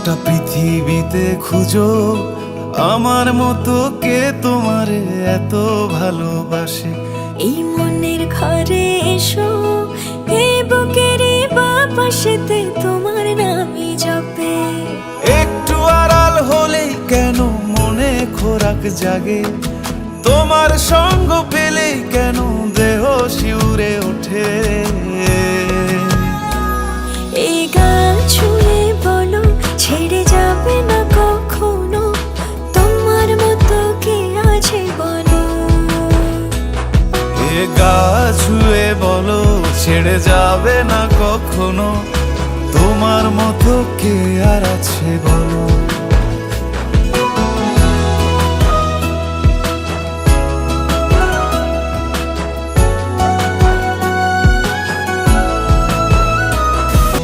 গোটা পৃথিবীতে খুঁজো আমার মতো কে তোমারে এত ভালোবাসে। এই মনের ঘরে এসো, এই বুকের বাপাশেতে তোমার নামই জপে। একটু আড়াল হলেই কেন মনে খোরাক জাগে, তোমার সঙ্গ পেলেই কেন দেহ শিউরে ওঠে। এই গান ছুঁয়ে বলো ছেড়ে যাবে না কখনো, তোমার মতো কে আছে বলো। এ গা ছুঁয়ে বলো ছেড়ে যাবে না কখনো, তোমার মতো কে আর আছে বলো।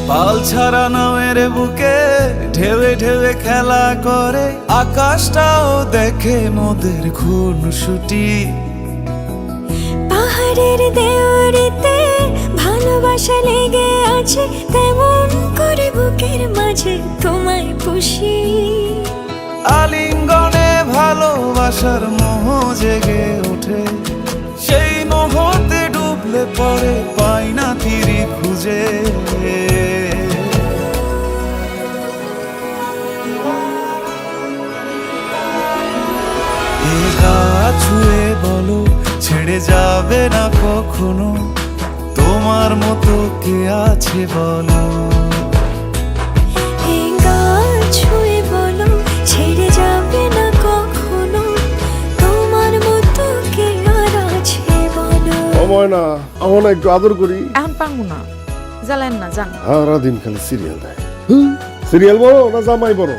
পাল ছাড়া নামের বুকে ঢেউে ঢেউে খেলা করে, আকাশটাও দেখে মোদের খুনসুটি। পাহাড়ের দেওয়ারিতে ভালোবাসা লেগে আছে, তেমন করে বুকের মাঝে তোমায় পুষি। আলিঙ্গনে ভালোবাসার মোহ জেগে ওঠে, সেই মোহতে ডুবলে পরে পাই না তীরে খুঁজে। এ গা ছুঁয়ে বলো ছেড়ে যাবে না কখনো, তোমার মতো কে আছে বলো। এই গান ছুঁয়ে বলো ছেড়ে যাবে না কখনো, তোমার মতো কে আর আছে বলো। সময় না আমার না একটু আদর করি। এখন পাঙ্গু না, জ্বালেন না, যান। সারাদিন খালি সিরিয়াল দেয়। সিরিয়াল বড় না জামাই বড়?